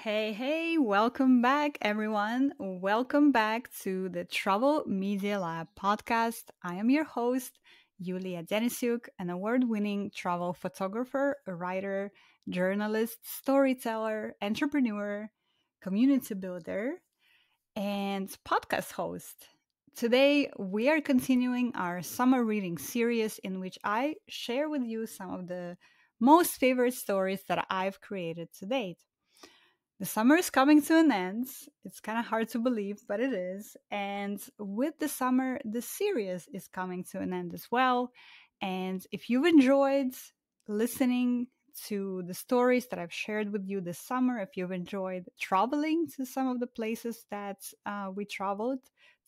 Hey, welcome back, everyone. Welcome back to the Travel Media Lab podcast. I am your host, Yulia Denisyuk, an award winning travel photographer, writer, journalist, storyteller, entrepreneur, community builder, and podcast host. Today, we are continuing our summer reading series in which I share with you some of the most favorite stories that I've created to date. The summer is coming to an end. It's kind of hard to believe, but it is. And with the summer, the series is coming to an end as well. And if you've enjoyed listening to the stories that I've shared with you this summer, if you've enjoyed traveling to some of the places that we traveled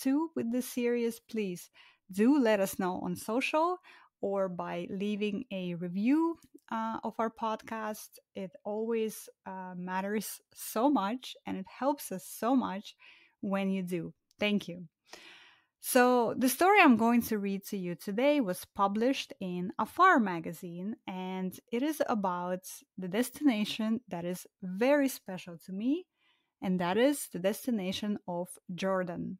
to with this series, please do let us know on social or by leaving a review of our podcast. It always matters so much and it helps us so much when you do. Thank you. So, the story I'm going to read to you today was published in AFAR magazine, and it is about the destination that is very special to me, and that is the destination of Jordan.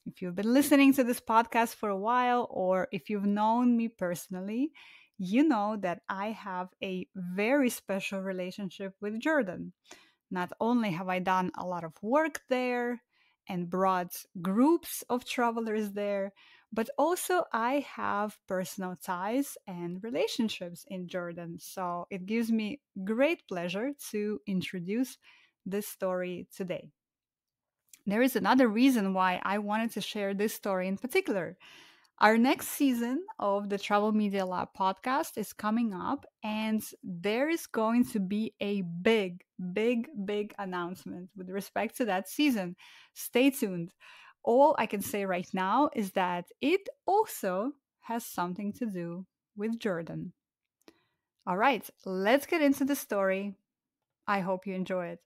If you've been listening to this podcast for a while, or if you've known me personally, you know that I have a very special relationship with Jordan. Not only have I done a lot of work there and brought groups of travelers there, but also I have personal ties and relationships in Jordan. So it gives me great pleasure to introduce this story today. There is another reason why I wanted to share this story in particular. Our next season of the Travel Media Lab podcast is coming up, and there is going to be a big announcement with respect to that season. Stay tuned. All I can say right now is that it also has something to do with Jordan. All right, let's get into the story. I hope you enjoy it.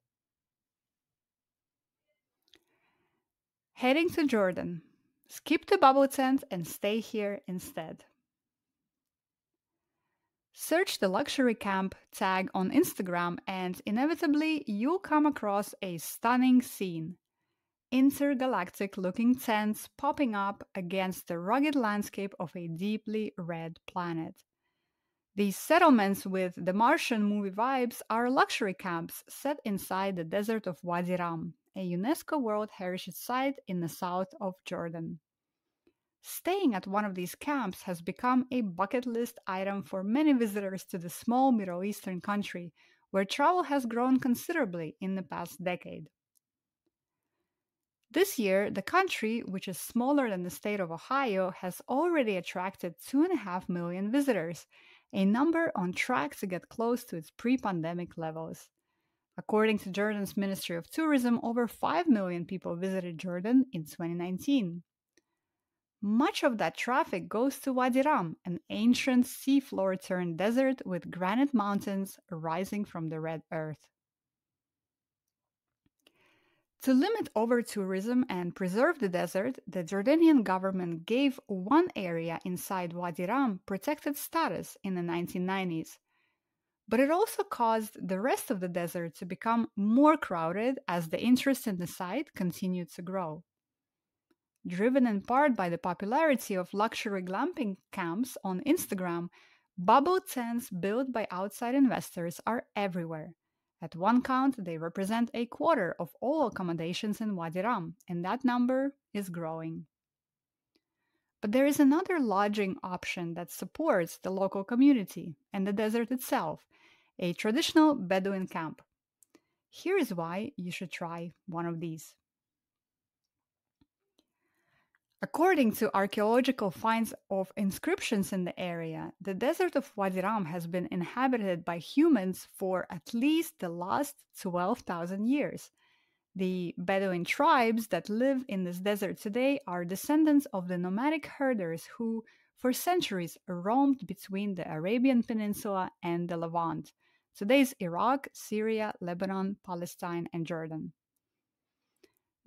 Heading to Jordan. Skip the bubble tent and stay here instead. Search the luxury camp tag on Instagram and inevitably you'll come across a stunning scene. Intergalactic looking tents popping up against the rugged landscape of a deeply red planet. These settlements with the Martian movie vibes are luxury camps set inside the desert of Wadi Rum, a UNESCO World Heritage Site in the south of Jordan. Staying at one of these camps has become a bucket list item for many visitors to the small Middle Eastern country, where travel has grown considerably in the past decade. This year, the country, which is smaller than the state of Ohio, has already attracted 2.5 million visitors, a number on track to get close to its pre pandemic levels. According to Jordan's Ministry of Tourism, over 5 million people visited Jordan in 2019. Much of that traffic goes to Wadi Rum, an ancient seafloor turned desert with granite mountains rising from the red earth. To limit over tourism and preserve the desert, the Jordanian government gave one area inside Wadi Rum protected status in the 1990s. But it also caused the rest of the desert to become more crowded as the interest in the site continued to grow. Driven in part by the popularity of luxury glamping camps on Instagram, bubble tents built by outside investors are everywhere. At one count, they represent a quarter of all accommodations in Wadi Rum, and that number is growing. But there is another lodging option that supports the local community and the desert itself, a traditional Bedouin camp. Here is why you should try one of these. According to archaeological finds of inscriptions in the area, the desert of Wadi Rum has been inhabited by humans for at least the last 12,000 years. The Bedouin tribes that live in this desert today are descendants of the nomadic herders who, for centuries, roamed between the Arabian Peninsula and the Levant, today's Iraq, Syria, Lebanon, Palestine, and Jordan.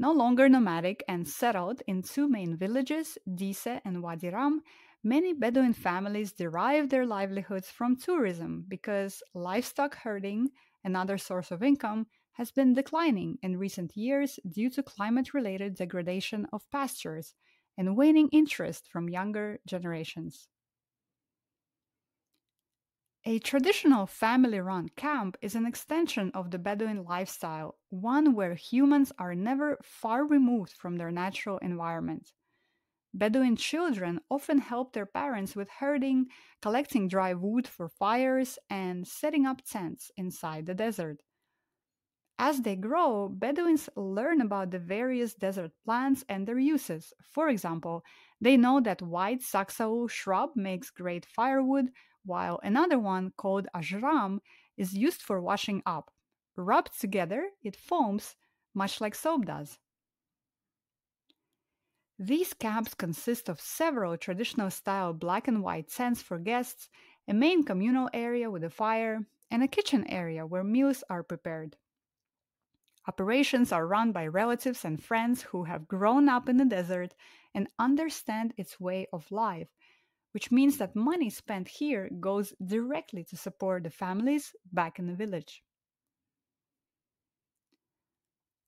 No longer nomadic and settled in two main villages, Dise and Wadi Rum, many Bedouin families derive their livelihoods from tourism because livestock herding, another source of income, has been declining in recent years due to climate related degradation of pastures and waning interest from younger generations. A traditional family run camp is an extension of the Bedouin lifestyle, one where humans are never far removed from their natural environment. Bedouin children often help their parents with herding, collecting dry wood for fires, and setting up tents inside the desert. As they grow, Bedouins learn about the various desert plants and their uses. For example, they know that white saxaul shrub makes great firewood, while another one called ajram is used for washing up. Rubbed together, it foams, much like soap does. These camps consist of several traditional style black and white tents for guests, a main communal area with a fire, and a kitchen area where meals are prepared. Operations are run by relatives and friends who have grown up in the desert and understand its way of life, which means that money spent here goes directly to support the families back in the village.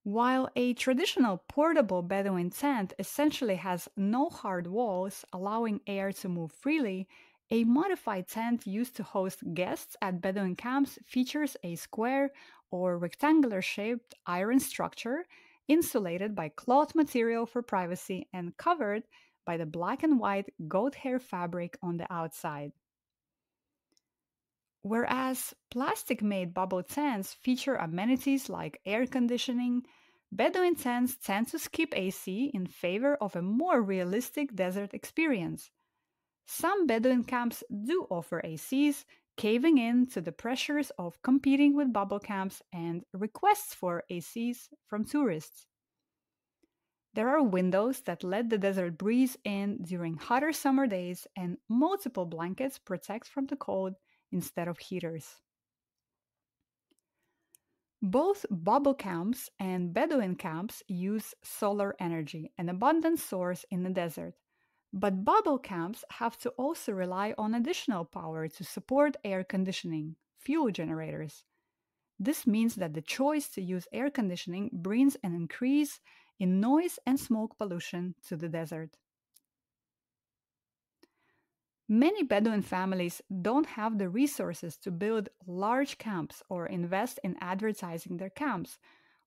While a traditional portable Bedouin tent essentially has no hard walls, allowing air to move freely, a modified tent used to host guests at Bedouin camps features a square or rectangular shaped iron structure insulated by cloth material for privacy and covered by the black and white goat hair fabric on the outside. Whereas plastic made bubble tents feature amenities like air conditioning, Bedouin tents tend to skip AC in favor of a more realistic desert experience. Some Bedouin camps do offer ACs, caving in to the pressures of competing with bubble camps and requests for ACs from tourists. There are windows that let the desert breeze in during hotter summer days, and multiple blankets protect from the cold instead of heaters. Both bubble camps and Bedouin camps use solar energy, an abundant source in the desert. But bubble camps have to also rely on additional power to support air conditioning, fuel generators. This means that the choice to use air conditioning brings an increase in noise and smoke pollution to the desert. Many Bedouin families don't have the resources to build large camps or invest in advertising their camps.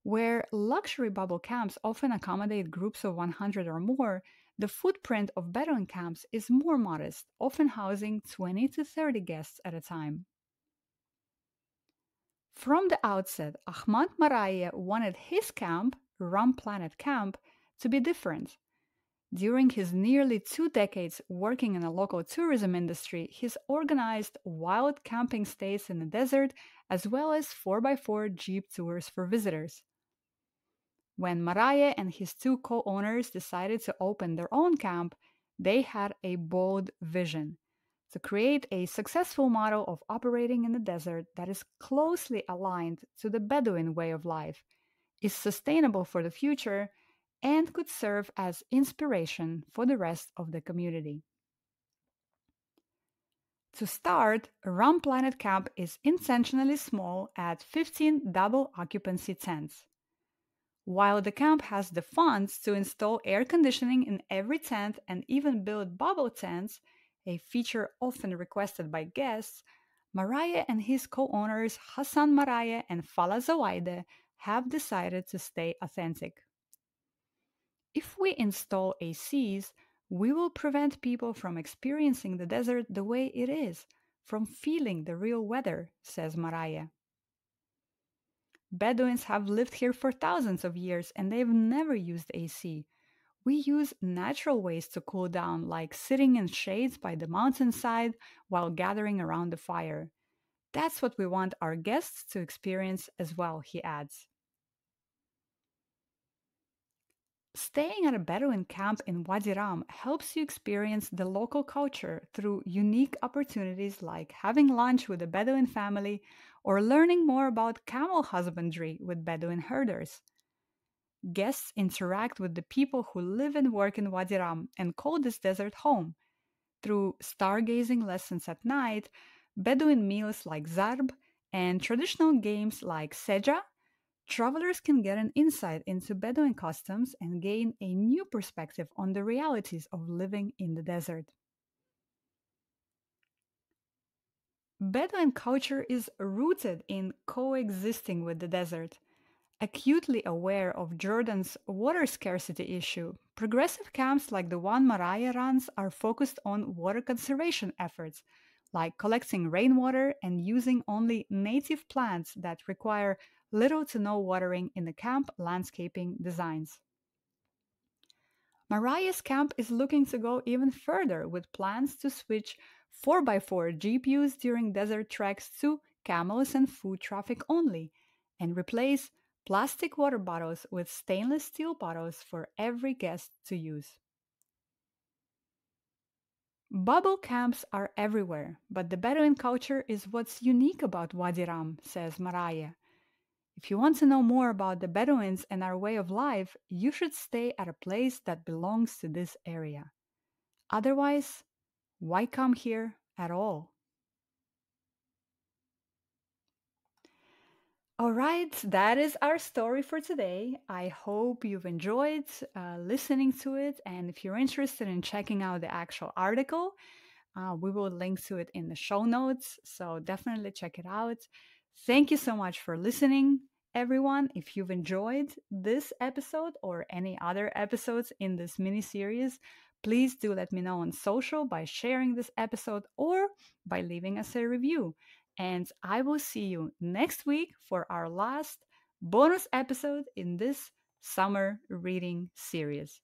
Where luxury bubble camps often accommodate groups of 100 or more, the footprint of Bedouin camps is more modest, often housing 20 to 30 guests at a time. From the outset, Ahmad Maraye wanted his camp, Rum Planet Camp, to be different. During his nearly 2 decades working in the local tourism industry, he's organized wild camping stays in the desert as well as 4x4 jeep tours for visitors. When Maraye and his two co owners decided to open their own camp, they had a bold vision to create a successful model of operating in the desert that is closely aligned to the Bedouin way of life, is sustainable for the future, and could serve as inspiration for the rest of the community. To start, Rum Planet Camp is intentionally small at 15 double occupancy tents. While the camp has the funds to install air conditioning in every tent and even build bubble tents, a feature often requested by guests, Maraye and his co owners Hassan Maraye and Fala Zawaide have decided to stay authentic. If we install ACs, we will prevent people from experiencing the desert the way it is, from feeling the real weather, says Maraye. Bedouins have lived here for thousands of years and they've never used AC. We use natural ways to cool down, like sitting in shades by the mountainside while gathering around the fire. That's what we want our guests to experience as well, he adds. Staying at a Bedouin camp in Wadi Rum helps you experience the local culture through unique opportunities like having lunch with a Bedouin family or learning more about camel husbandry with Bedouin herders. Guests interact with the people who live and work in Wadi Rum and call this desert home. Through stargazing lessons at night, Bedouin meals like zarb, and traditional games like seja, Travelers can get an insight into Bedouin customs and gain a new perspective on the realities of living in the desert. Bedouin culture is rooted in coexisting with the desert. Acutely aware of Jordan's water scarcity issue, progressive camps like the one Mariah runs are focused on water conservation efforts, like collecting rainwater and using only native plants that require little to no watering in the camp landscaping designs. Mariah's camp is looking to go even further with plans to switch 4x4 GPUs during desert treks to camels and food traffic only, and replace plastic water bottles with stainless steel bottles for every guest to use. Bubble camps are everywhere, but the Bedouin culture is what's unique about Wadi Rum, says Mariah. If you want to know more about the Bedouins and our way of life, you should stay at a place that belongs to this area. Otherwise, why come here at all? All right, that is our story for today. I hope you've enjoyed listening to it. And if you're interested in checking out the actual article, we will link to it in the show notes. So definitely check it out. Thank you so much for listening, everyone. If you've enjoyed this episode or any other episodes in this mini series, please do let me know on social by sharing this episode or by leaving us a review. And I will see you next week for our last bonus episode in this summer reading series.